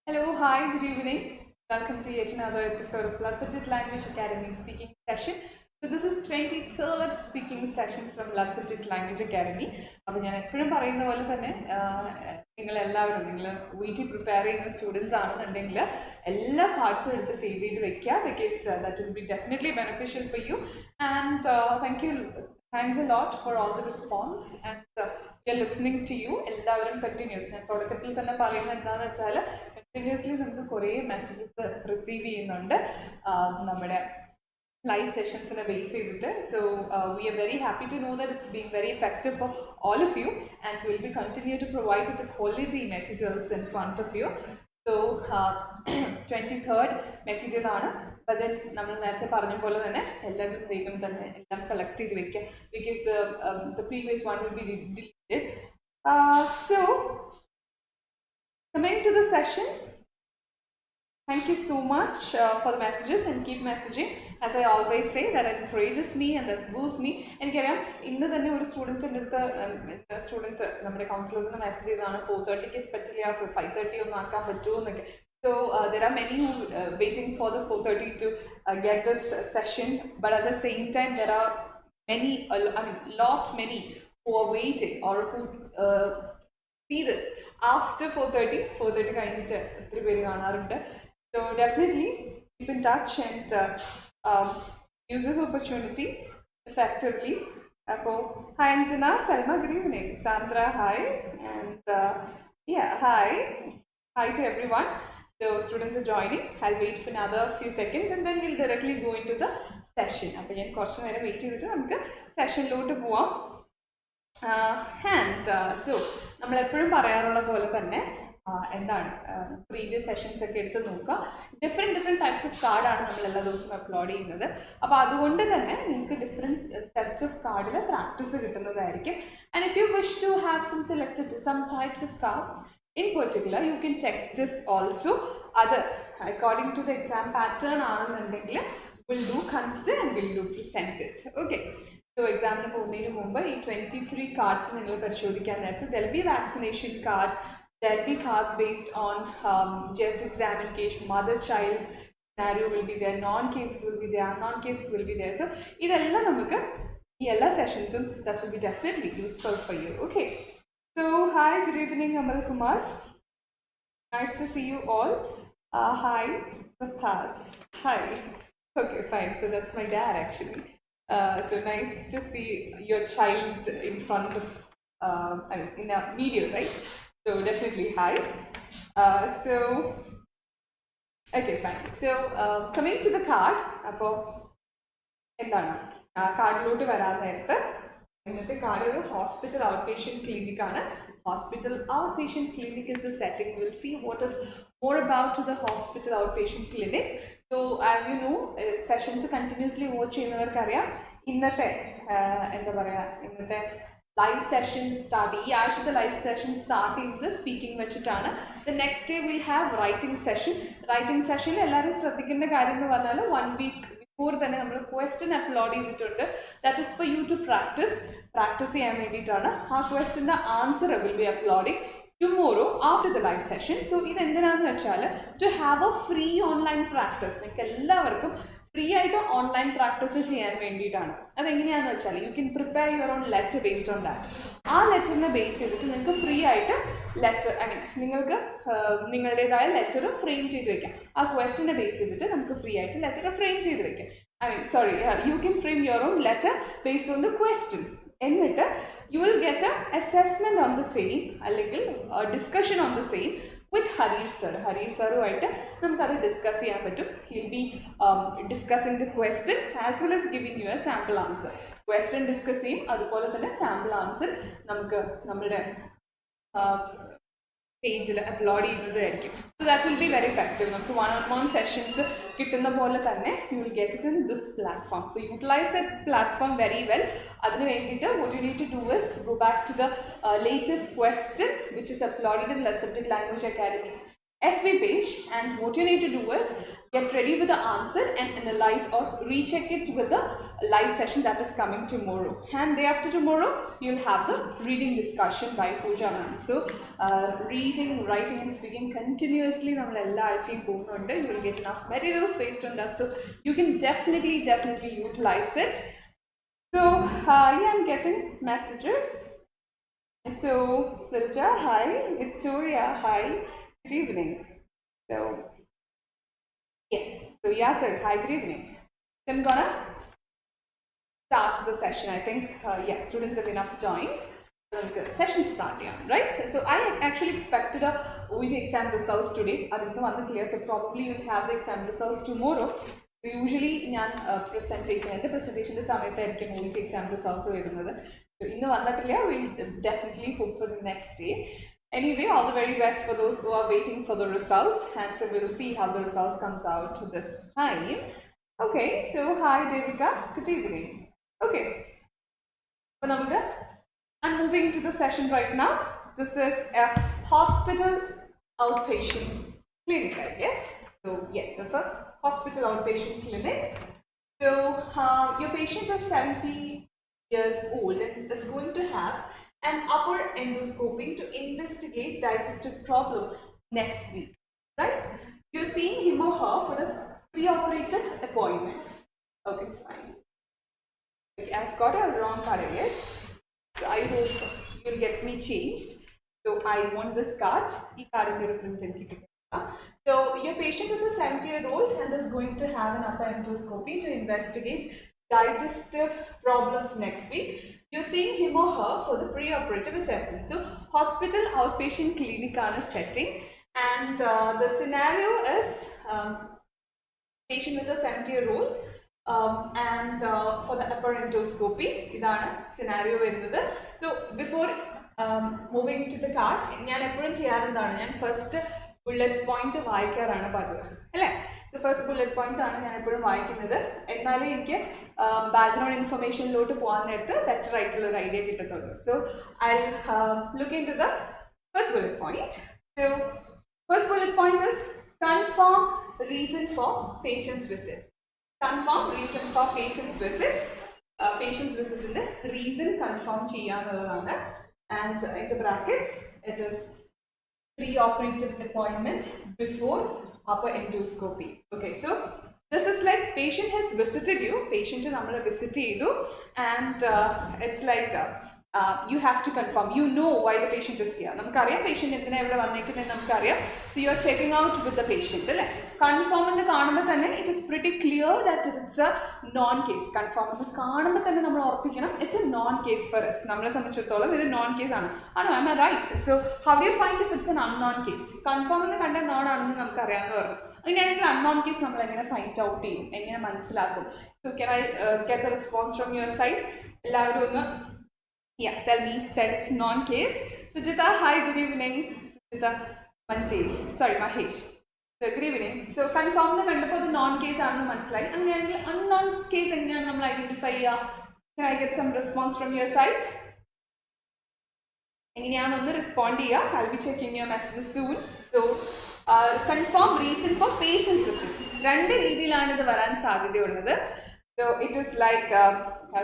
Hello, hi, good evening. Welcome to yet another episode of Letsupdateacademy Language Academy speaking session. So this is 23rd speaking session from Letsupdateacademy Language Academy. അപ്പോൾ ഞാൻ എപ്പോഴും പറയുന്ന പോലെ തന്നെ നിങ്ങൾ OET prepare ചെയ്യുന്ന students ആണെന്നുണ്ടെങ്കിൽ എല്ലാ പാർട്സും എടുത്ത് സേവ് ചെയ്ത് വെക്കുക because that will be definitely beneficial for you. And thanks a lot for all the response and we are listening to you. എല്ലാവരും കണ്ടിന്യൂസ് ഞാൻ തുടക്കത്തിൽ തന്നെ പറയുന്നത് എന്താണെന്ന് വെച്ചാൽ കണ്ടിന്യൂസ്ലി നമുക്ക് കുറേ മെസ്സേജസ് റിസീവ് ചെയ്യുന്നുണ്ട് നമ്മുടെ live sessions in a base ചെയ്തിട്ട്. So we are very happy to know that it's being very effective for all of you and we'll be continue to provide the quality materials in front of you. So 23rd material ആണ്. But then നമ്മൾ നേരത്തെ പറഞ്ഞ പോലെ തന്നെ എല്ലാവരും വേഗം തന്നെ എല്ലാം കളക്ട് ചെയ്ത് വെക്കുക because the previous one will be deleted. So coming to the session, thank you so much for the messages and keep messaging. As I always say, that encourages me and that boosts me. എനിക്കറിയാം ഇന്ന് തന്നെ ഒരു സ്റ്റുഡൻറ്റിൻ്റെ അടുത്ത് student നമ്മുടെ കൗൺസിലേഴ്സിന് message ചെയ്തതാണ് 4:30 പറ്റില്ല 5:30 ഒന്നും ആക്കാൻ patumo എന്നൊക്കെ. So there are many who waiting for the 4:30 to get this session, but at the same time there are many many who are waiting or who see this after 4:30 കഴിഞ്ഞിട്ട് ഒത്തിരി പേര് കാണാറുണ്ട്. So definitely keep in touch and use this opportunity effectively. Hi Anjana, Salma, good evening. Sandra, hi. And hi to everyone. So students are joining. I'll wait for another few seconds and then we'll directly go into the session. അപ്പോൾ ഞാൻ കുറച്ച് നേരം wait ചെയ്തിട്ട് നമുക്ക് സെഷനിലോട്ട് പോവാം. So നമ്മൾ എപ്പോഴും പറയാറുള്ള പോലെ തന്നെ എന്താണ് പ്രീവിയസ് സെഷൻസ് ഒക്കെ എടുത്ത് നോക്കുക. ഡിഫറെൻറ്റ് ടൈപ്സ് ഓഫ് കാർഡാണ് നമ്മൾ എല്ലാ ദിവസവും അപ്ലോഡ് ചെയ്യുന്നത്. അപ്പോൾ അതുകൊണ്ട് തന്നെ നിങ്ങൾക്ക് ഡിഫറെൻറ്റ് സെറ്റ്സ് ഓഫ് കാർഡിൽ പ്രാക്ടീസ് കിട്ടുന്നതായിരിക്കും. And if you wish to have some types of cards in particular, you can text this also. Other according to the exam pattern ആണെന്നുണ്ടെങ്കിൽ will do consider and will do present it. Okay. So examന് പോകുന്നതിന് മുമ്പ് ഈ 23 cards നിങ്ങൾ പരിശോധിക്കാൻ നേരത്ത് there will be vaccination card, there will be cards based on just examination, mother-child scenario will be there, non-cases will be there, non-cases will be there. So ഇതെല്ലാം നമുക്ക് ഈ എല്ലാ സെഷൻസും that will be definitely useful for you. Okay. So hi, good evening Amal Kumar. Nice to see you all. Hi, Prathas. Hi. Okay, fine. So that's my dad actually. So nice to see your child in front of, in a video, right? So definitely hi. Okay, fine. So coming to the card, അപ്പോൾ എന്താണ് കാർഡിലോട്ട് വരാൻ നേരത്ത് ഇന്നത്തെ card ഒരു hospital out patient clinic ആണ്. Hospital outpatient clinic is the setting. We'll see what is more about to the hospital outpatient clinic. So as you know, sessions continuously watch ചെയ്യുന്നവർക്ക് അറിയാം ഇന്നത്തെ എന്താ പറയുക ഇന്നത്തെ ലൈവ് സെഷൻ സ്റ്റാർട്ട് ഈ ആഴ്ചത്തെ live session start ചെയ്തത് സ്പീക്കിംഗ് വെച്ചിട്ടാണ്. The next day will have writing സെഷനിൽ എല്ലാവരും ശ്രദ്ധിക്കേണ്ട കാര്യം എന്ന് പറഞ്ഞാൽ 1 week before തന്നെ നമ്മൾ ക്വസ്റ്റ്യൻ അപ്ലോഡ് ചെയ്തിട്ടുണ്ട്. That is for you to practice ചെയ്യാൻ വേണ്ടിയിട്ടാണ്. ആ ക്വസ്റ്റ്യൻ്റെ answer will be uploading tomorrow after the live session. So ഇതെന്തിനാണെന്ന് വെച്ചാൽ to have a free online practice, നിങ്ങൾക്ക് എല്ലാവർക്കും ഫ്രീ ആയിട്ട് ഓൺലൈൻ പ്രാക്ടീസ് ചെയ്യാൻ വേണ്ടിയിട്ടാണ്. അതെങ്ങനെയാണെന്ന് വെച്ചാൽ you can prepare your own letter based on that. ആ ലെറ്ററിനെ ബേസ് ചെയ്തിട്ട് നിങ്ങൾക്ക് ഫ്രീ ആയിട്ട് നിങ്ങൾക്ക് നിങ്ങളുടേതായ ലെറ്റർ ഫ്രെയിം ചെയ്ത് വെക്കാം. ആ ക്വസ്റ്റ്യനെ ബേസ് ചെയ്തിട്ട് നമുക്ക് ഫ്രീ ആയിട്ട് ലെറ്റർ ഫ്രെയിം ചെയ്ത് വെക്കാം. You can frame your own letter based on the question. എന്നിട്ട് you will get an assessment on the same അല്ലെങ്കിൽ discussion on the same with Harish sir. Harish saruമായിട്ട് നമുക്കത് ഡിസ്കസ് ചെയ്യാൻ പറ്റും. He'll be discussing the question as well as giving you a sample answer. Question discuss ചെയ്യും, അതുപോലെ തന്നെ sample answer നമുക്ക് നമ്മുടെ പേജിൽ അപ്ലോഡ് ചെയ്യുന്നതായിരിക്കും. So that will be very effective. നമുക്ക് 1-on-1 സെഷൻസ് കിട്ടുന്ന പോലെ തന്നെ you will get it in this platform. So utilize that platform very well. അതിന് വേണ്ടിയിട്ട് what you need to do is go back to the latest question which is uploaded in Let's Update Language Academy's FB page, and what you need to do is get ready with the answer and analyze or recheck it with the live session that is coming tomorrow. And day after tomorrow, you'll have the reading discussion by Pooja ma'am. So, reading, writing and speaking continuously, you will get enough materials based on that. So, you can definitely utilize it. So, yeah, I'm getting messages. So, Silja, hi. Victoria, hi. Good evening. So, yes. So, yeah, sir. Hi, good evening. So, I'm gonna start the session. I think, yeah, students have enough joined. Session start, yeah, right? So, I actually expected a OET exam results today. I didn't know clear, so probably you'll have the exam results tomorrow. So, usually, I presentation the OET exam results. So, we'll definitely hope for the next day. Anyway, all the very best for those who are waiting for the results, and we'll see how the results comes out this time. Okay, so hi Devika, good evening. Okay, I'm moving to the session right now. This is a hospital outpatient clinic, I guess. So yes, it's a hospital outpatient clinic. So your patient is 70 years old and is going to have an upper endoscopy to investigate digestive problem next week, right? You're seeing him or her for the preoperative appointment. Okay, fine. Okay, I've got a wrong card, yes. So I hope you will get me changed. So I want this card. So your patient is a 70-year-old and is going to have an upper endoscopy to investigate digestive problems next week. You're seeing him or her for the pre-operative assessment. So, hospital outpatient clinic setting, and the scenario is patient with a 70-year-old and for the upper endoscopy. This scenario. So, before moving to the card, I first bullet point so first bullet point background information better idea. So I'll look into the first bullet point. So first bullet point is confirm reason for patient's visit. Confirm reason for patient's visit. Patient's visit in the reason confirm and in the brackets it is pre-operative appointment before upper endoscopy. Okay, so this is like patient has visited you, patient is visit you, and it's like you have to confirm, you know why the patient is here. Patient so you are checking out with the patient. Confirm in the it is pretty clear that it's a non-case. Confirm in the it's a non-case for us. It's a non-case. Am I right? So how do you find if it's an unknown case? Confirm in the non unknown case find out. So can I get the response from your side? Yeah, Selmi said it's non-case. Sujita, hi, good evening. Sujita, Mahesh. So, good evening. So, confirm the non-case and unknown case identify. Can I get some response from your side? Respond. I'll be checking your messages soon. So, confirm reason for patient's visit. So, it is like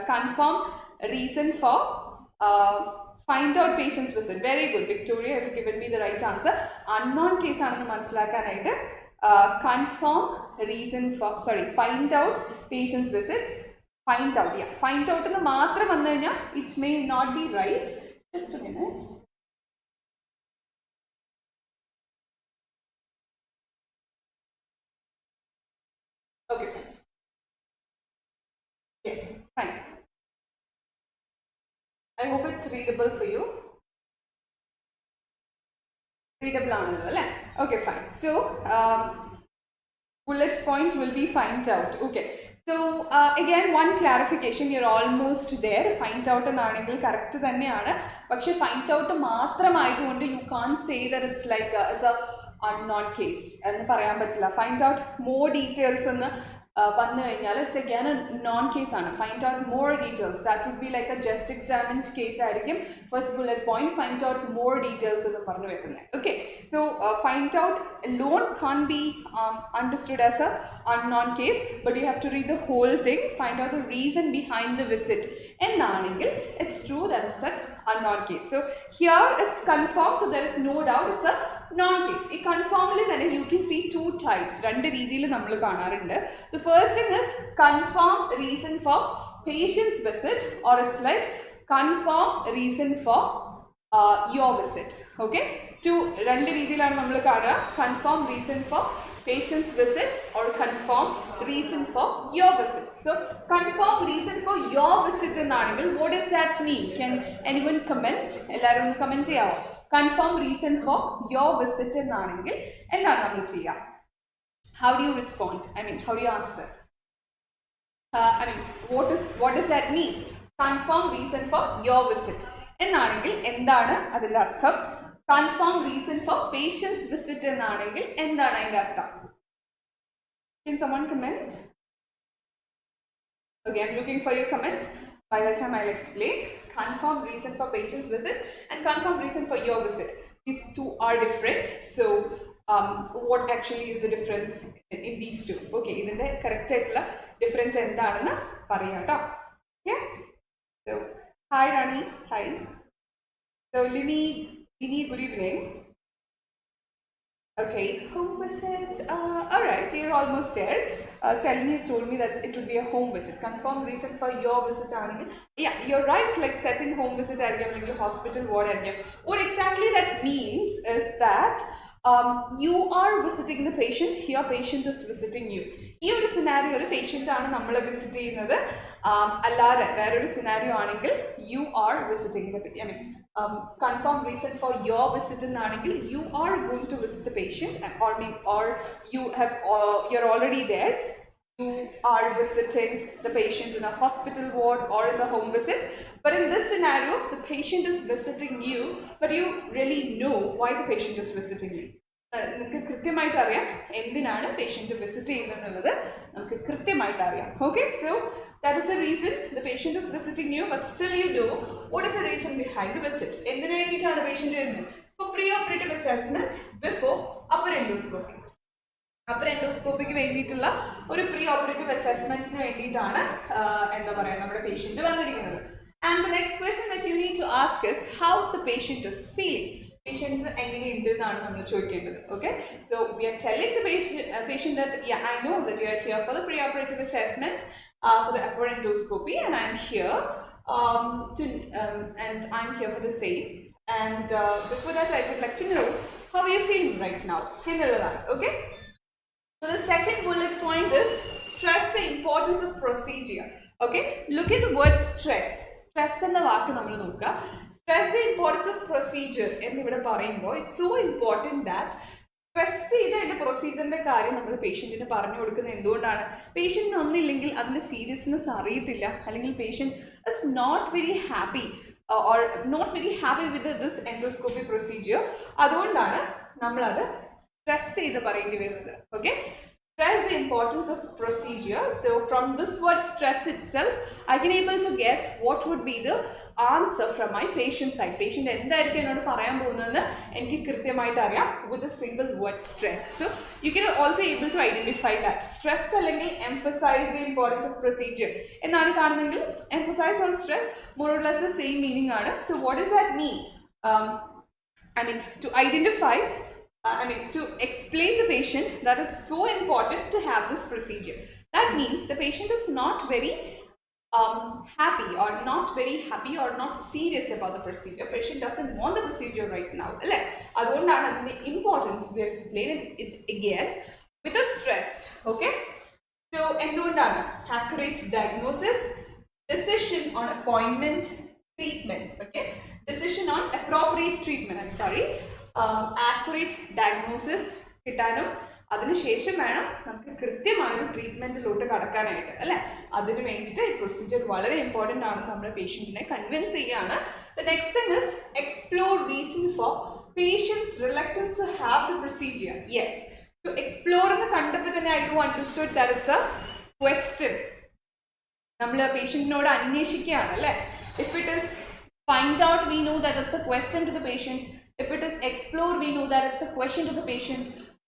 confirm reason for find out patient's visit. Very good. Victoria has given me the right answer. Unknown case confirm reason for, find out patient's visit. Find out, yeah. Find out it may not be right. Just a minute. Okay, fine. Yes, fine. I hope it's readable for you. Readable. Okay, fine. So, bullet point will be find out. Okay. So, again, one clarification, you're almost there. Find out an article correct but find out you can't say that it's like it's a unknown case. Find out more details it's again a non-case. Find out more details. That would be like a just examined case. First bullet point, find out more details. Okay, so find out alone can't be understood as a unknown case, but you have to read the whole thing, find out the reason behind the visit. And it's true that it's an unknown case. So here it's confirmed, so there is no doubt it's a non-case. Confirmly then you can see two types. The first thing is confirm reason for patient's visit, or it's like confirm reason for your visit. Okay, confirm reason for patient's visit or confirm reason for your visit. So confirm reason for your visit ennaanengil, what does that mean? Can anyone comment? Ellarum comment cheyyavo. Confirm reason for your visit ennaanengil endana nammal cheya? How do you respond? How do you answer? What does that mean? Confirm reason for your visit ennaanengil endana adinte artham? Confirm reason for patient's visit ennaanengil endana adinte artham? Can someone comment? Okay, I'm looking for your comment. By that time I'll explain. Confirm reason for patient's visit and confirm reason for your visit. These two are different. So what actually is the difference in these two? Okay, idinte correct aayittulla difference endanennu parayam ട്ടോ. Okay, so hi Rani, hi. So Lini, good evening. Okay, home visit. Alright, you're almost there. Selmi has told me that it would be a home visit. Confirm reason for your visit. Yeah, you're right. It's like setting home visit like hospital ward. What exactly that means is that you are visiting the patient. Here, patient is visiting you. In this scenario, the patient is visiting another. Scenario you are visiting the patient. Confirm reason for your visit ennaanengil, you are going to visit the patient, or you're already there. You are visiting the patient in a hospital ward or in the home visit. But in this scenario, the patient is visiting you, but you really know why the patient is visiting you. കൃത്യമായിട്ട് അറിയാം എന്തിനാണ് patient visit ചെയ്യുന്നത് നമുക്ക് കൃത്യമായിട്ട് അറിയാം. Okay, so that is the reason the patient is visiting you, but still you know what is the reason behind the visit. എന്തിനു വേണ്ടിയിട്ടാണ് patient വരുന്നത്? For pre-operative assessment before upper endoscopy. Upper endoscopyക്ക് വേണ്ടിയിട്ടുള്ള ഒരു pre-operative assessmentന് വേണ്ടിയിട്ടാണ് എന്താ പറയുക നമ്മുടെ patient വന്നിരിക്കുന്നത്. And the next question that you need to ask is how the patient is feeling. Patient എങ്ങനെയുണ്ട് എന്നാണ് നമ്മൾ ചോദിക്കേണ്ടത്. Okay, so we are telling the patient that yeah, I know that you are here for the pre-operative assessment for the upper endoscopy, and I'm here and I'm here for the same. And before that, I would like to know how are you feeling right now. Okay, so the second bullet point is stress the importance of procedure. Okay, look at the word stress. Stress എന്ന വാക്ക് നമ്മൾ നോക്കുക. Stress the importance of procedure എന്നിവിടെ പറയുമ്പോൾ it's so important that stress ചെയ്ത അതിൻ്റെ പ്രൊസീജിയറിൻ്റെ കാര്യം നമ്മൾ പേഷ്യൻറ്റിന് പറഞ്ഞു കൊടുക്കുന്നത് എന്തുകൊണ്ടാണ്? പേഷ്യൻറ്റിന് ഒന്നില്ലെങ്കിൽ അതിൻ്റെ സീരിയസ്നെസ് അറിയത്തില്ല, അല്ലെങ്കിൽ patient is not very happy or not very happy with this endoscopy procedure. അതുകൊണ്ടാണ് നമ്മളത് സ്ട്രെസ് ചെയ്ത് പറയേണ്ടി വരുന്നത്. Okay, stress the importance of procedure. So from this word stress itself, I can able to guess what would be the answer from my patient side. Patient എന്തായിരിക്കും എന്നോട് പറയാൻ പോകുന്നതെന്ന് എനിക്ക് കൃത്യമായിട്ട് അറിയാം with a single word stress. So you can also able to identify that. Stress അല്ലെങ്കിൽ emphasize the importance of procedure എന്നാണ് കാണുന്നതെങ്കിൽ emphasize or stress more or less the same meaning ആണ്. So what does that mean? To identify, to explain the patient that it's so important to have this procedure. That means the patient is not very happy or not serious about the procedure. Patient doesn't want the procedure right now. Adondana the importance we explain it again with a stress. Okay, so endondana accurate diagnosis, decision on appointment, treatment. Okay, decision on appropriate treatment. I'm sorry. Accurate diagnosis കിട്ടാനും അതിനുശേഷം വേണം നമുക്ക് കൃത്യമായൊരു ട്രീറ്റ്മെൻറ്റിലോട്ട് കടക്കാനായിട്ട് അല്ലേ. അതിന് വേണ്ടിയിട്ട് ഈ procedure വളരെ ഇമ്പോർട്ടൻ്റ് ആണ്. നമ്മുടെ പേഷ്യൻറ്റിനെ കൺവിൻസ് ചെയ്യാണ്. The next thing is explore reason for patient's reluctance to have the procedure. Yes, so explore എന്ന് കണ്ടപ്പോൾ തന്നെ I do understood that it's a question. നമ്മൾ പേഷ്യൻറ്റിനോട് അന്വേഷിക്കുകയാണ് അല്ലേ. If it is find out, we know that it's a question to the patient. If it is explore, we know that it's a question to the patient.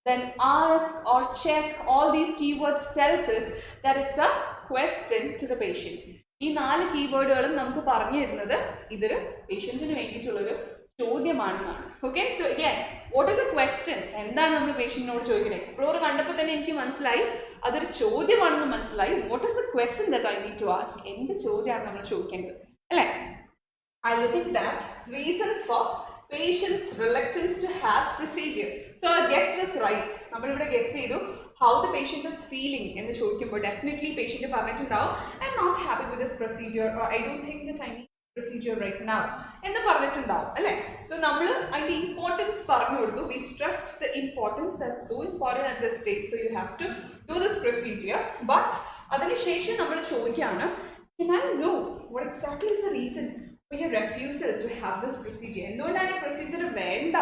Then ask or check, all these keywords tells us that it's a question to the patient. ഈ 4 കീവേഡുകളും നമുക്ക് പറഞ്ഞു തരുന്നത് ഇതൊരു പേഷ്യൻറ്റിന് വേണ്ടിയിട്ടുള്ളൊരു ചോദ്യമാണെന്നാണ്. Okay, so again, what is a question? എന്താണ് നമ്മൾ പേഷ്യൻറ്റിനോട് ചോദിക്കുന്നത്? എക്സ്പ്ലോർ കണ്ടപ്പോൾ തന്നെ എനിക്ക് മനസ്സിലായി അതൊരു ചോദ്യമാണെന്ന് മനസ്സിലായി. What is the question that I need to ask? എന്ത് ചോദ്യമാണ് നമ്മൾ ചോദിക്കേണ്ടത് അല്ലേ? I look into that. Reasons for patient's reluctance to have procedure. So our guess was right. നമ്മൾ ഇവിടെ guess ചെയ്തു how the patient is feeling എന്ന് ചോദിക്കുമ്പോൾ definitely patient പറഞ്ഞിട്ടുണ്ടാവും I'm not happy with this procedure, or I don't think that I need procedure right now എന്ന് പറഞ്ഞിട്ടുണ്ടാവും അല്ലേ. So നമ്മൾ അതിൻ്റെ ഇമ്പോർട്ടൻസ് പറഞ്ഞു കൊടുത്തു. We stressed the importance, that's so important at this stage, so you have to do this procedure. But അതിനുശേഷം നമ്മൾ ചോദിക്കുകയാണ് can I know what exactly is the reason for your refusal to have this procedure? എന്തുകൊണ്ടാണ് ഈ procedure വേണ്ട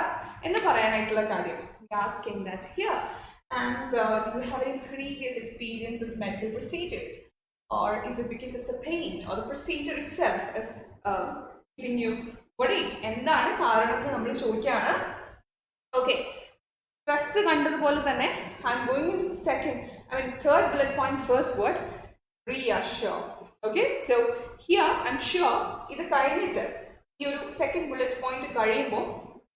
എന്ന് പറയാനായിട്ടുള്ള കാര്യം? Asking that here. And do you have any previous experience of medical procedures, or is it because of the pain or the procedure itself is giving you worried? എന്താണ് കാരണം എന്ന് നമ്മൾ ചോദിക്കുകയാണ്. ഓക്കെ, സ്ട്രെസ് കണ്ടതുപോലെ തന്നെ I'm going into the third bullet point, first word, reassure. Okay, so here I'm sure ഇത് കഴിഞ്ഞിട്ട് ഈ ഒരു second bullet point കഴിയുമ്പോൾ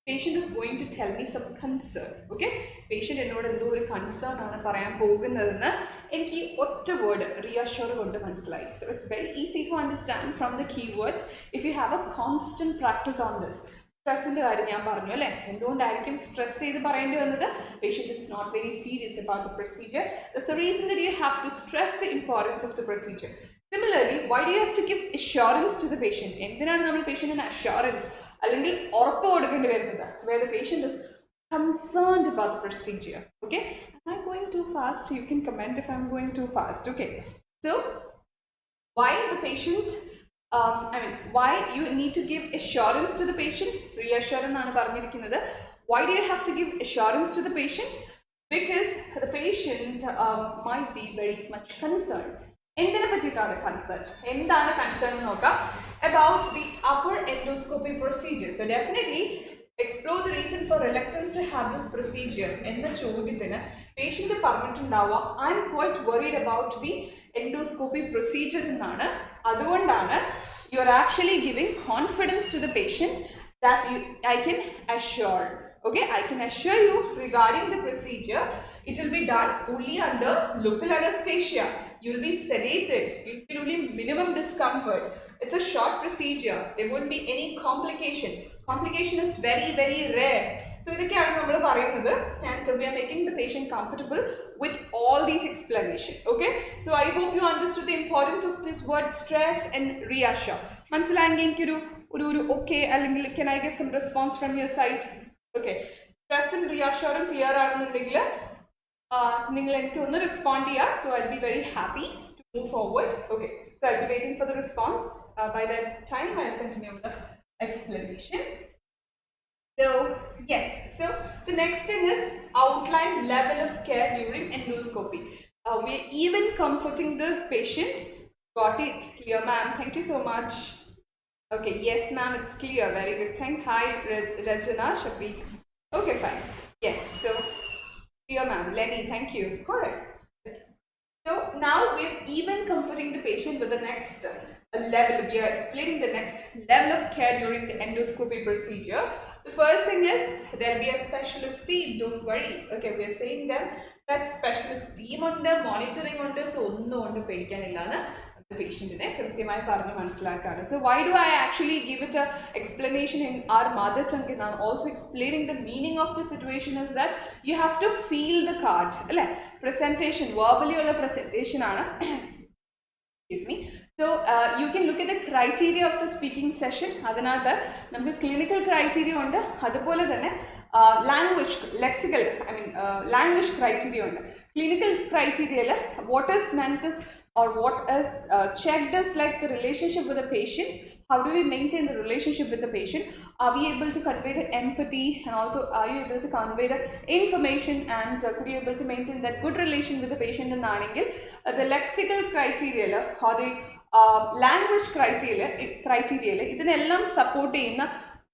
patient is going to tell me some concern. Okay, patient എന്നോട് എന്തോ ഒരു concern ആണ് പറയാൻ പോകുന്നതെന്ന് എനിക്ക് ഒറ്റ വേർഡ് reassure കൊണ്ട് മനസ്സിലായി. So it's very easy to understand from the keywords if you have a constant practice on this. സ്ട്രെസ്സിൻ്റെ കാര്യം ഞാൻ പറഞ്ഞു അല്ലേ. എന്തുകൊണ്ടായിരിക്കും സ്ട്രെസ് ചെയ്ത് പറയേണ്ടി വന്നത്? Patient is not very serious about the procedure. That's the reason that you have to stress the importance of the procedure. Similarly, why do you have to give assurance to the patient? എന്തിനാണ് നമ്മൾ പേഷ്യൻറ്റിന് assurance അല്ലെങ്കിൽ ഉറപ്പ് കൊടുക്കേണ്ടി വരുന്നത്? Where the patient is concerned about the procedure. Okay, am I going too fast? You can comment if I'm going too fast. Okay, so why the patient why you need to give assurance to the patient? Reassurance ആണ് പറഞ്ഞിരിക്കുന്നത്. Why do you have to give assurance to the patient? Because the patient might be very much concerned. എന്തിനെ പറ്റിയിട്ടാണ് concern? എന്താണ് concern എന്ന് നോക്കാം. About the upper endoscopy procedure. So definitely explore the reason for reluctance to have this procedure എന്ന ചോദ്യത്തിന് patient പറഞ്ഞിട്ടുണ്ടാവുക I am quite worried about the endoscopy procedure എന്നാണ്. അതുകൊണ്ടാണ് you are actually giving confidence to the patient that I can assure. Okay, I can assure you regarding the procedure. It will be done only under local anesthesia. You will be sedated. You will feel only minimum discomfort. It's a short procedure. There won't be any complication. Complication is very, very rare. So ഇതൊക്കെയാണ് നമ്മൾ പറയുന്നത്. And we are making the patient comfortable with all these explanations. Okay, so I hope you understood the importance of this word stress and reassure. മനസ്സിലായെങ്കിൽ എനിക്കൊരു okay അല്ലെങ്കിൽ can I get some response from your side? Okay, stress and reassurance clear ആണെന്നുണ്ടെങ്കിൽ നിങ്ങൾ എനിക്ക് ഒന്ന് respond ചെയ്യുക. So I'll be very happy to move forward. Okay, so I'll be waiting for the response. By that time I'll continue with the explanation. So yes, so the next thing is outline level of care during endoscopy. We're even comforting the patient. Got it? Clear, ma'am. Thank you so much. Okay, yes ma'am, it's clear. Very good. Hi Rajana, Shafiq. Okay, fine. Yes, so clear ma'am. Lenny, thank you. Correct. So now we're even comforting the patient with the next level. We are explaining the next level of care during the endoscopy procedure. The first thing is there'll be a specialist team. Don't worry. Okay, we are saying them that specialist team under monitoring under so onno undu pedikkanilla the patient കൃത്യമായി പറഞ്ഞ് മനസ്സിലാക്കാണ്. So why do I actually give it a explanation in our mother tongue and I'm also explaining the meaning of the situation is that you have to feel the card അല്ലേ. presentation verbally ഉള്ള presentation ആണ്. Excuse me. So you can look at the criteria of the speaking session. അതിനകത്ത് നമുക്ക് clinical criteria ഉണ്ട്, അതുപോലെ തന്നെ language lexical language criteria ഉണ്ട്. clinical criteria what is meant is or what is checked is like the relationship with the patient. How do we maintain the relationship with the patient? Are we able to convey the empathy, and also are you able to convey the information, and could you able to maintain that good relation with the patient? And the lexical criteria or the language criteria ഇതിനെല്ലാം support ചെയ്യുന്ന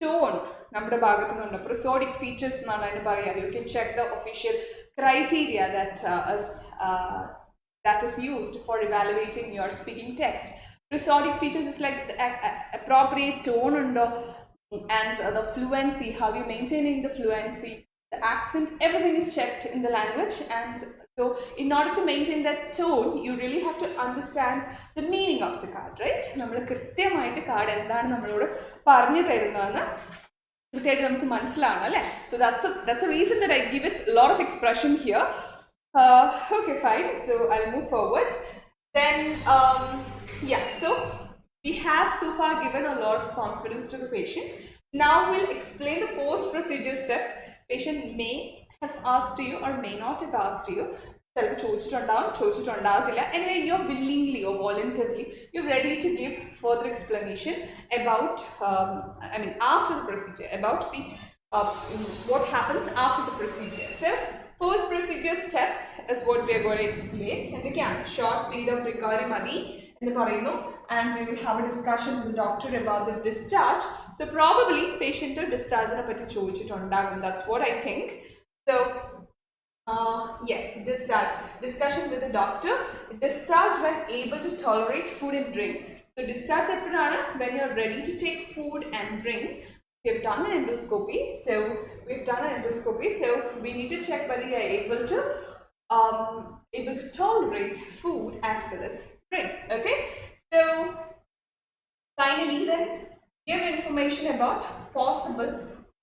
tone നമ്മുടെ ഭാഗത്തു നിന്നുണ്ട്. പ്രിസോഡിക് features എന്നാണ് അതിന് പറയാറ്. You can check the official criteria that is used for evaluating your speaking test. Prosodic features is like the appropriate tone and the fluency, how you maintaining the fluency, the accent, everything is checked in the language. And so in order to maintain that tone, you really have to understand the meaning of the card, right? നമ്മൾ കൃത്യമായിട്ട് card എന്താണ് നമ്മളോട് പറഞ്ഞു തരുന്നതെന്ന് കൃത്യമായിട്ട് മനസ്സിലാവണം അല്ലേ? So that's a reason that I give it a lot of expression here. Okay, fine. So I'll move forward. Then yeah, so we have so far given a lot of confidence to the patient. Now we'll explain the post procedure steps. Patient may have asked you or may not have asked you. Anyway, you're willingly or voluntarily, you're ready to give further explanation about after the procedure, about the what happens after the procedure. So post procedure steps is what we are going to explain. And again, short period of recovery madi and we will have a discussion with the doctor about the discharge. So probably patient or discharge that's what I think. So yes, discharge discussion with the doctor. Discharge when able to tolerate food and drink. So discharge when you're ready to take food and drink. We've done an endoscopy, so we need to check whether you are able to tolerate food as well as drink. Okay, so finally then give information about possible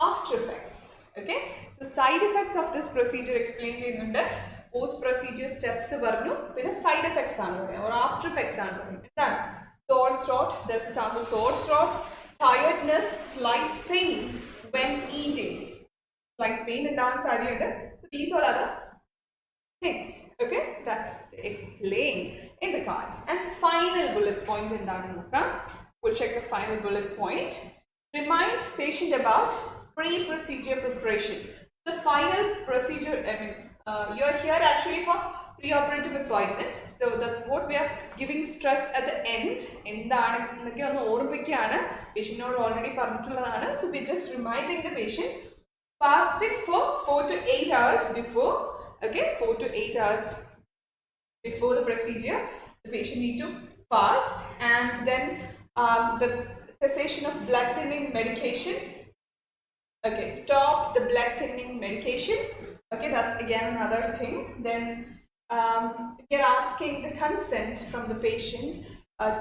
after effects. Okay, so side effects of this procedure explain cheyyunnundu. Post procedure steps varnu pinne side effects aanu or after effects aanu endana. Sore throat, there's a chance of sore throat. Tiredness, slight pain when eating. Slight pain and dance idea. So these are other things, okay, that they explain in the card. And final bullet point in that, we'll check the final bullet point. Remind patient about pre-procedure preparation. The final procedure, you're here actually for pre-operative appointment, so that's what we are giving stress at the end. Patient already പറഞ്ഞിട്ടുള്ളതാണ്. So we're just reminding the patient fasting for 4 to 8 hours before. Okay, 4 to 8 hours before the procedure, the patient need to fast. And then the cessation of blood thinning medication. Okay, stop the blood thinning medication. Okay, that's again another thing. Then we are asking the consent from the patient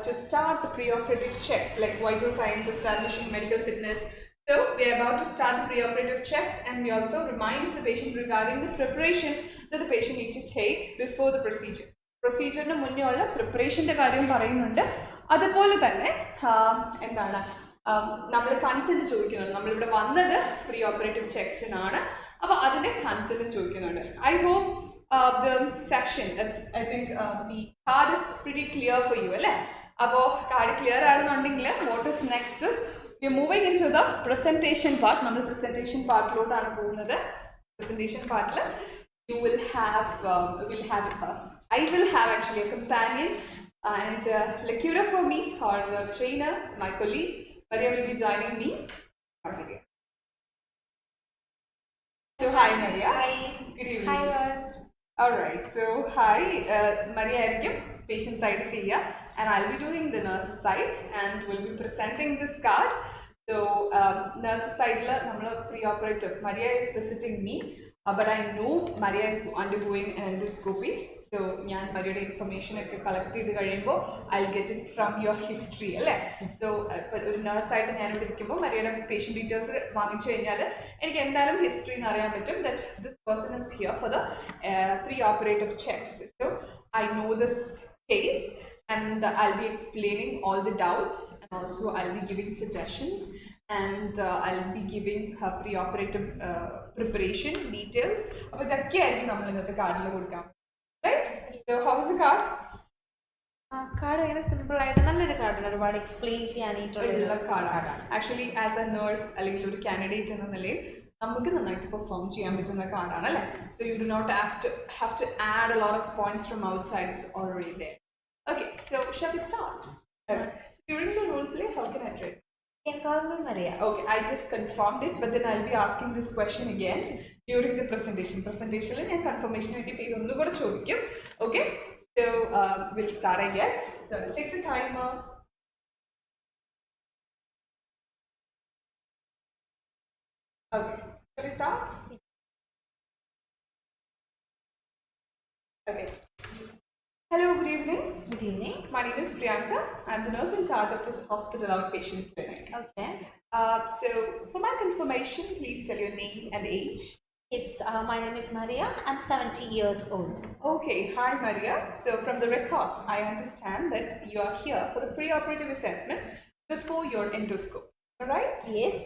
to start the preoperative checks like vital signs, establishing medical fitness. So we are about to start the preoperative checks, and we also remind the patient regarding the preparation that the patient need to take before the procedure. Procedure nu munne ulla preparation ന്റെ കാര്യം പറയുന്നുണ്ട്. അതുപോലെ തന്നെ എന്താണ് നമ്മൾ consent ചോദിക്കുന്നുണ്ട്. നമ്മളിവിടെ വന്നത് pre-operative checks-നാണ്. അപ്പോൾ അതിന്റെ കൺസെന്റ് ചോദിക്കുന്നുണ്ട്. I hope the section, I think the card is pretty clear for you, alle appo card clear aanundengil what is next is we are moving into the presentation part. Nammal presentation part load aanu povunnathu. Presentation part la you will have I will have actually a companion and lecturer for me, or the trainer, my colleague Maria will be joining me. So hi Maria. Hi. Good evening. Hi all. Alright, so hi, Maria Erikim, patient side here, and I'll be doing the nurse's side, and we'll be presenting this card. So nurse's side la nammal pre-operative. Maria is visiting me, but I know Maria is undergoing an endoscopy. So ഞാൻ Mariയുടെ information ഒക്കെ collect ചെയ്ത് കഴിയുമ്പോൾ I'll get it from your history അല്ലേ. So ഒരു nurse-ആയിട്ട് ഞാനിവിടെ ഇരിക്കുമ്പോൾ Mariയുടെ patient details വാങ്ങിച്ചു കഴിഞ്ഞാൽ എനിക്ക് എന്തായാലും history എന്ന് അറിയാൻ പറ്റും that this person is here for the pre-operative checks. So I know this case, and I'll be explaining all the doubts, and also I'll be giving suggestions, and I'll be giving her pre-operative preparation details. But that card, right? So how is the card? Card അങ്ങനെ simple ആയിട്ട് നല്ലൊരു കാർഡാണ്, ഒരുപാട് explain ചെയ്യാനായിട്ടുള്ള കാർഡാണ്. Actually as A nurse അല്ലെങ്കിൽ ഒരു candidate എന്ന നിലയിൽ നമുക്ക് നന്നായിട്ട് പെർഫോം ചെയ്യാൻ പറ്റുന്ന കാർഡാണ് അല്ലേ? So you do not have to add a lot of points from outside, it's already there. Okay, so shall we start? Okay. So during the role play, how can I address? You can call me Maria. Okay, I just confirmed it, but then I'll be asking this question again during the presentation. Presentation and confirmation will be onnu kuda chodikkum. Okay, so we'll start, I guess. So take the timer. Okay, shall we start? Okay. Hello, good evening. Good evening. My name is Priyanka. I'm the nurse in charge of this hospital outpatient clinic. Okay. So, for my confirmation, please tell your name and age. Yes, my name is Maria. I'm 70 years old. Okay, hi Maria. So, from the records, I understand that you are here for the pre-operative assessment before your endoscope. Alright? Yes.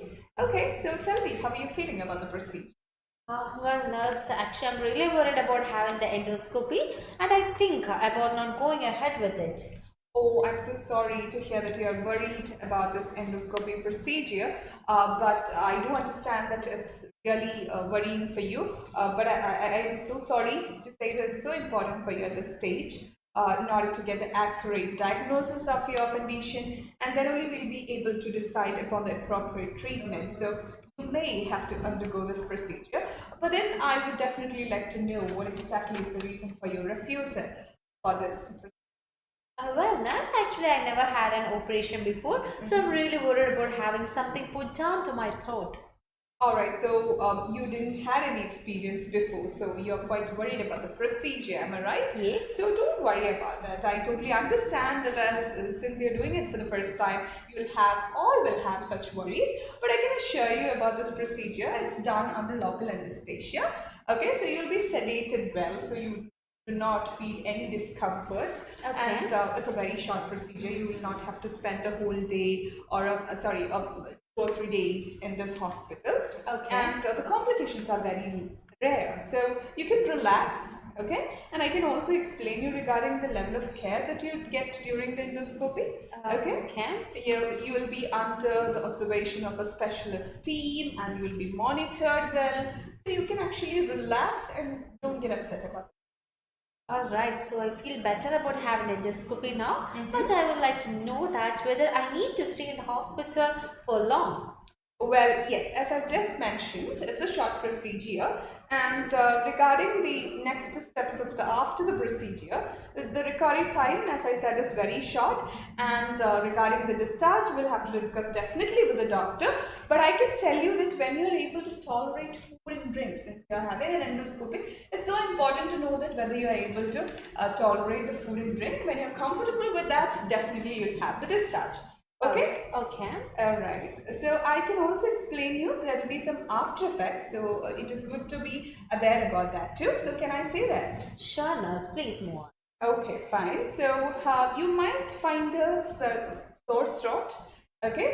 Okay, so tell me, how are you feeling about the procedure? Well, nurse, actually, I'm really worried about having the endoscopy, and I think about not going ahead with it. Oh, I'm so sorry to hear that you are worried about this endoscopy procedure, but I do understand that it's really worrying for you, but I am so sorry to say that it's so important for you at this stage in order to get the accurate diagnosis of your condition, and then only we'll be able to decide upon the appropriate treatment. So you may have to undergo this procedure, but then I would definitely like to know what exactly is the reason for your refusal for this procedure. Well, nurse, actually, I never had an operation before, so I'm really worried about having something put down to my throat. Alright, so you didn't had any experience before, so you're quite worried about the procedure, am I right? Yes. So don't worry about that. I totally understand that since you're doing it for the first time, all will have such worries. But I can assure you about this procedure. It's done under local anesthesia. Okay, so you'll be sedated well, so you do not feel any discomfort. Okay. And it's a very short procedure. You will not have to spend a whole day or 2 or 3 days in this hospital. Okay. And the complications are very rare, so you can relax. Okay, and I can also explain you regarding the level of care that you get during the endoscopy. Okay. You will be under the observation of a specialist team, and you will be monitored well, so you can actually relax and don't get upset about it. Alright, so I feel better about having endoscopy now, but I would like to know that whether I need to stay in the hospital for long. Well, yes, as I've just mentioned, it's a short procedure, and regarding the next steps of after the procedure, the recovery time, as I said, is very short, and regarding the discharge, we'll have to discuss definitely with the doctor, but I can tell you that when you're able to tolerate food and drink, since you're having an endoscopy, it's so important to know that whether you're able to tolerate the food and drink. When you're comfortable with that, definitely you'll have the discharge. Okay. Okay. All right. So I can also explain you there will be some after effects. So it is good to be aware about that too. So can I say that? Sure, nurse. Please move on. Okay, fine. So you might find a sore throat. Okay,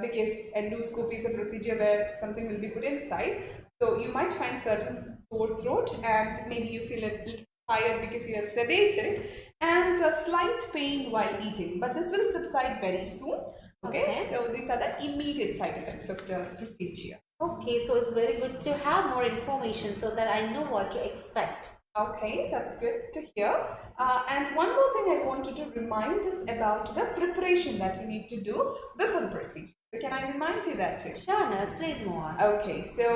because endoscopy is a procedure where something will be put inside. So you might find certain sore throat, and maybe you feel a little tired because you are sedated, and a slight pain while eating, but this will subside very soon. Okay, so these are the immediate side effects of the procedure. Okay, so it's very good to have more information so that I know what to expect. Okay, that's good to hear. And one more thing I wanted to remind us about the preparation that you need to do before the procedure. So can I remind you that too? Sure, nurse, please move on. Okay, so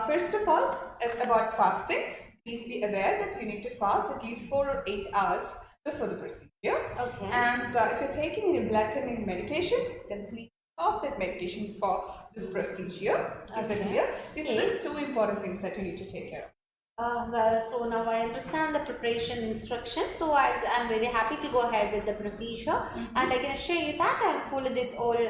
first of all, it's about fasting. Please be aware that you need to fast at least 4 or 8 hours before the procedure. Okay. And if you're taking any blood thinning medication, then please stop that medication for this procedure. Is it clear? These are the 2 important things that you need to take care of. Well, so now I understand the preparation instructions, so I'm very happy to go ahead with the procedure, and I can assure you that I'll follow this all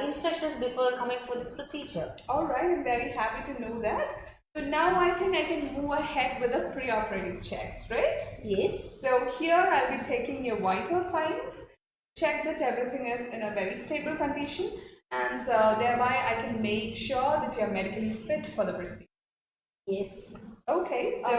instructions before coming for this procedure. Alright, I'm very happy to know that. So now I think I can move ahead with the pre-operative checks, right? Yes. So here I'll be taking your vital signs, check that everything is in a very stable condition, and thereby I can make sure that you're medically fit for the procedure. Yes. Okay, so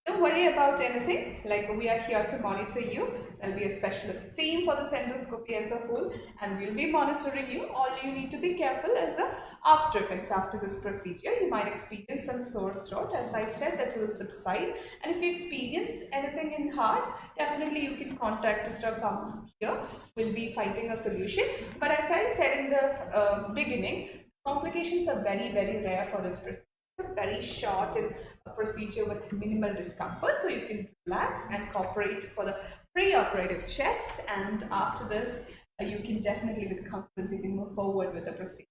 Don't worry about anything, like we are here to monitor you. There'll be a specialist team for this endoscopy as a whole, and we'll be monitoring you. All you need to be careful is the after effects after this procedure. You might experience some sore throat, as I said, that will subside, and if you experience anything in heart, definitely you can contact us or come here. We'll be finding a solution. But as I said in the beginning, complications are very, very rare for this procedure. Very short and a procedure with minimal discomfort, so you can relax and cooperate for the pre-operative checks, and after this you can definitely with confidence you can move forward with the procedure.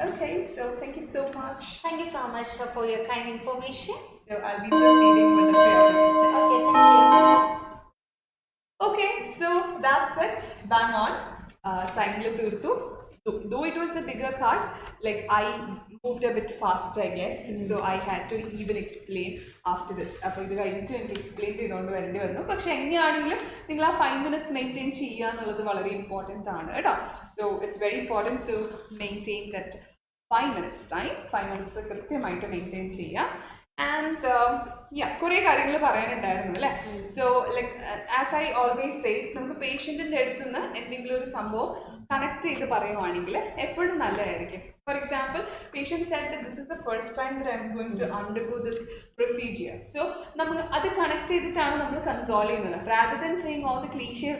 Okay, so thank you so much. Thank you so much for your kind information. So I'll be proceeding with the pre-operative checks. Okay, thank you. Okay, so that's it, bang on. Timely turtu. Though it was a bigger card, like I moved a bit fast, I guess. So I had to even explain after this. അപ്പോൾ ഇത് കഴിഞ്ഞിട്ട് എനിക്ക് explain ചെയ്തുകൊണ്ട് വരേണ്ടി വന്നു. പക്ഷെ എങ്ങനെയാണെങ്കിലും നിങ്ങൾ ആ 5 minutes മെയിൻറ്റെയിൻ ചെയ്യുക എന്നുള്ളത് വളരെ ഇമ്പോർട്ടൻ്റ് ആണ് കേട്ടോ. So it's very important to maintain that 5 minutes time. 5 minutes കൃത്യമായിട്ട് മെയിൻറ്റെയിൻ ചെയ്യുക. ആൻഡ് കുറേ കാര്യങ്ങൾ പറയാനുണ്ടായിരുന്നു അല്ലേ. So like as I always say, നമുക്ക് പേഷ്യൻറ്റിൻ്റെ അടുത്ത് നിന്ന് എന്തെങ്കിലും ഒരു സംഭവം കണക്ട് ചെയ്ത് പറയുവാണെങ്കിൽ എപ്പോഴും നല്ലതായിരിക്കും. For example, patient said that this is the first time that I am going to undergo this procedure. So നമ്മൾ അത് കണക്ട് ചെയ്തിട്ടാണ് നമ്മൾ കൺസോൾ ചെയ്യുന്നത്, rather than saying all the cliche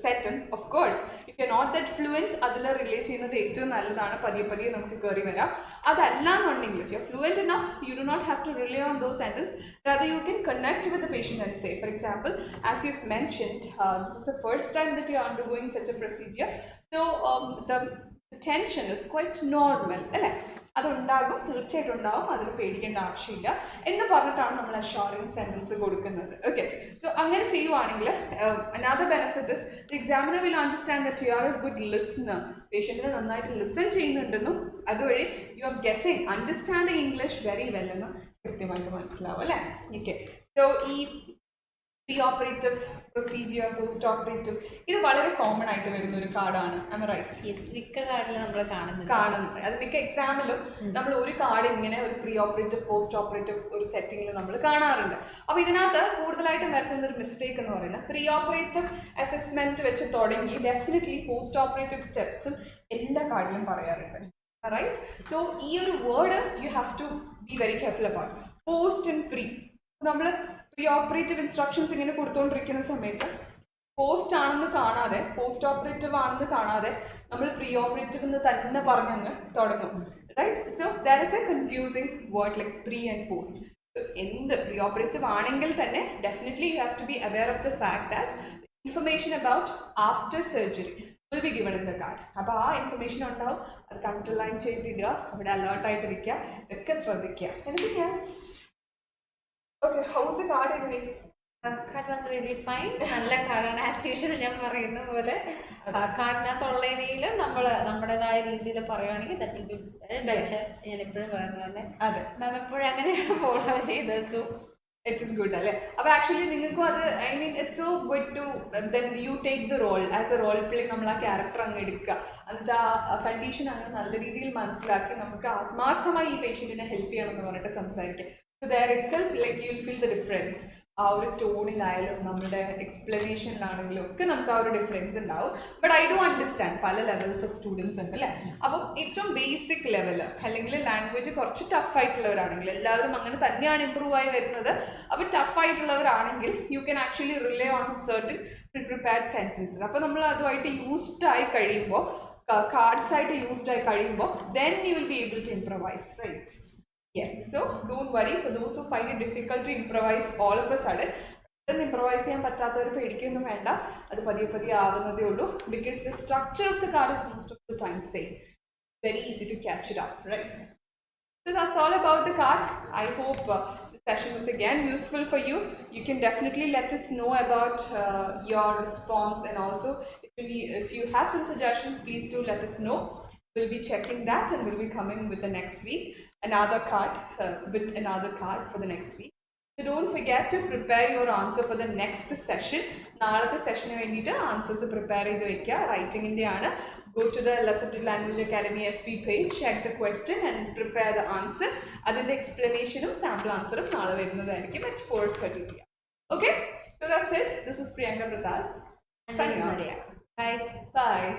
sentence. Of course, if you're not that fluent, അതിൽ relate ചെയ്യുന്നത് ഏറ്റവും നല്ലതാണ്. പതിയെ പതിയെ നമുക്ക് കയറി വരാം. അതല്ല എന്നുണ്ടെങ്കിൽ, if you're fluent enough, you do not have to rely on those sentences. Rather, you can connect with the patient and say, for example, as you've mentioned, this is the first time that you're undergoing such a procedure. So the tension is quite normal, അല്ലേ? അതുണ്ടാകും, തീർച്ചയായിട്ടും ഉണ്ടാകും, അതിൽ പേടിക്കേണ്ട ആവശ്യമില്ല എന്ന് പറഞ്ഞിട്ടാണ് നമ്മൾ assuring sentence കൊടുക്കുന്നത്. ഓക്കെ, സോ അങ്ങനെ ചെയ്യുവാണെങ്കിൽ another benefit is the examiner will understand that you are a good listener. പേഷ്യൻറ്റിനെ നന്നായിട്ട് ലിസൺ ചെയ്യുന്നുണ്ടെന്നും അതുവഴി you are getting understanding English very well എന്നും കൃത്യമായിട്ട് മനസ്സിലാവും അല്ലേ. ഓക്കെ, സോ ഈ pre-operative procedure, post-operative, ഇത് വളരെ കോമൺ ആയിട്ട് വരുന്ന ഒരു കാർഡാണ്. I right? യെസ്, മിക്ക കാർഡിൽ നമ്മൾ കാണുന്നുണ്ട്. അത് മിക്ക എക്സാമിലും നമ്മൾ ഒരു കാർഡ് ഇങ്ങനെ ഒരു പ്രീ ഓപ്പറേറ്റീവ് പോസ്റ്റ് ഓപ്പറേറ്റീവ് ഒരു സെറ്റിങ്ങിൽ നമ്മൾ കാണാറുണ്ട്. അപ്പോൾ ഇതിനകത്ത് കൂടുതലായിട്ടും വരുത്തുന്ന ഒരു മിസ്റ്റേക്ക് എന്ന് പറയുന്നത്, പ്രീ ഓപ്പറേറ്റീവ് അസസ്മെന്റ് വെച്ച് തുടങ്ങി ഡെഫിനറ്റ്ലി പോസ്റ്റ് ഓപ്പറേറ്റീവ് സ്റ്റെപ്സും എല്ലാ കാർഡിലും പറയാറുണ്ട്. റൈറ്റ്? സോ ഈ ഒരു word you have to be very careful about. Post and pre, നമ്മൾ പ്രീ ഓപ്പറേറ്റീവ് ഇൻസ്ട്രക്ഷൻസ് ഇങ്ങനെ കൊടുത്തുകൊണ്ടിരിക്കുന്ന സമയത്ത് പോസ്റ്റ് ആണെന്ന് കാണാതെ, പോസ്റ്റ് ഓപ്പറേറ്റീവ് ആണെന്ന് കാണാതെ നമ്മൾ പ്രീ ഓപ്പറേറ്റീവ് എന്ന് തന്നെ പറഞ്ഞങ്ങ് തുടങ്ങും. Right? So that is a confusing word like pre and post. എന്ത് പ്രീ ഓപ്പറേറ്റീവ് ആണെങ്കിൽ തന്നെ definitely you have to be aware of the fact that information about after surgery will be given in the card. അപ്പോൾ ആ information ഉണ്ടാവും, അത് underline ചെയ്തിടുക, അവിടെ അലേർട്ടായിട്ടിരിക്കുക, ഇതൊക്കെ ശ്രദ്ധിക്കുക. Anything else? Okay, how was the card evening? Card was really fine. നല്ല കാർഡാണ്, as usual ഞാൻ പറയുന്ന പോലെ. കാർഡിനകത്തുള്ള രീതിയിൽ നമ്മൾ നമ്മുടേതായ രീതിയിൽ പറയുകയാണെങ്കിൽ that will be very better. ഞാൻ എപ്പോഴും പറയുന്ന പോലെ അതെ, മാം എപ്പോഴും അങ്ങനെയാണ് ഫോളോ ചെയ്തത്. സോ ഇറ്റ് ഇസ് ഗുഡ് അല്ലേ. അപ്പോൾ ആക്ച്വലി നിങ്ങൾക്കും അത്, I mean it's so good to then you take the role as a role play. നമ്മൾ ആ ക്യാരക്ടർ അങ്ങ് എടുക്കുക, എന്നിട്ട് ആ കണ്ടീഷൻ അങ്ങ് നല്ല രീതിയിൽ മനസ്സിലാക്കി നമുക്ക് ആത്മാർത്ഥമായി ഈ പേഷ്യൻറ്റിനെ ഹെൽപ്പ് ചെയ്യണം എന്ന് പറഞ്ഞിട്ട് സംസാരിക്കുക. So there itself, like you'll feel the difference. ആ ഒരു ടോണിലായാലും നമ്മുടെ എക്സ്പ്ലനേഷനിലാണെങ്കിലും ഒക്കെ നമുക്ക് ആ ഒരു ഡിഫറൻസ് ഉണ്ടാവും. ബട്ട് ഐ ഡു അണ്ടർസ്റ്റാൻഡ് പല ലെവൽസ് ഓഫ് സ്റ്റുഡൻസ് ഉണ്ട് അല്ലേ. അപ്പം ഏറ്റവും ബേസിക് ലെവൽ അല്ലെങ്കിൽ ലാംഗ്വേജ് കുറച്ച് ടഫ് ആയിട്ടുള്ളവരാണെങ്കിൽ, എല്ലാവരും അങ്ങനെ തന്നെയാണ് ഇമ്പ്രൂവ് ആയി വരുന്നത്. അപ്പോൾ ടഫ് ആയിട്ടുള്ളവരാണെങ്കിൽ you can actually rely on certain prepared sentences. അപ്പോൾ നമ്മൾ അതുമായിട്ട് യൂസ്ഡ് ആയി കഴിയുമ്പോൾ, കാർഡ്സ് ആയിട്ട് യൂസ്ഡ് ആയി കഴിയുമ്പോൾ, then you will be able to improvise, right? Yes, so don't worry for those who find it difficult to improvise all of a sudden. Improvise ചെയ്യാൻ പറ്റാത്തവർ പേടിക്കൊന്നും വേണ്ട, അത് പതിയെ പതിയെ ആവുന്നതേ ഉള്ളൂ. Because the structure of the card is most of the time same. Very easy to catch it up, right? So that's all about the card. I hope the session was again useful for you. You can definitely let us know about your response, and also if you have some suggestions, please do let us know. We'll be checking that, and we'll be coming with the next week another card with another card for the next week. So don't forget to prepare your answer for the next session. നാളത്തെ സെഷന് വേണ്ടിയിട്ട് answers prepare ചെയ്ത് വെക്കുക. റൈറ്റിംഗിൻ്റെ ആണ്. Go to the Let's Update Language Academy FB page, check the question and prepare the answer. അതിൻ്റെ എക്സ്പ്ലനേഷനും sample ആൻസറും നാളെ വരുന്നതായിരിക്കും at 4:30 p.m. Okay, so that's it. This is Priyanka Pratas. Signing out. Bye. Bye.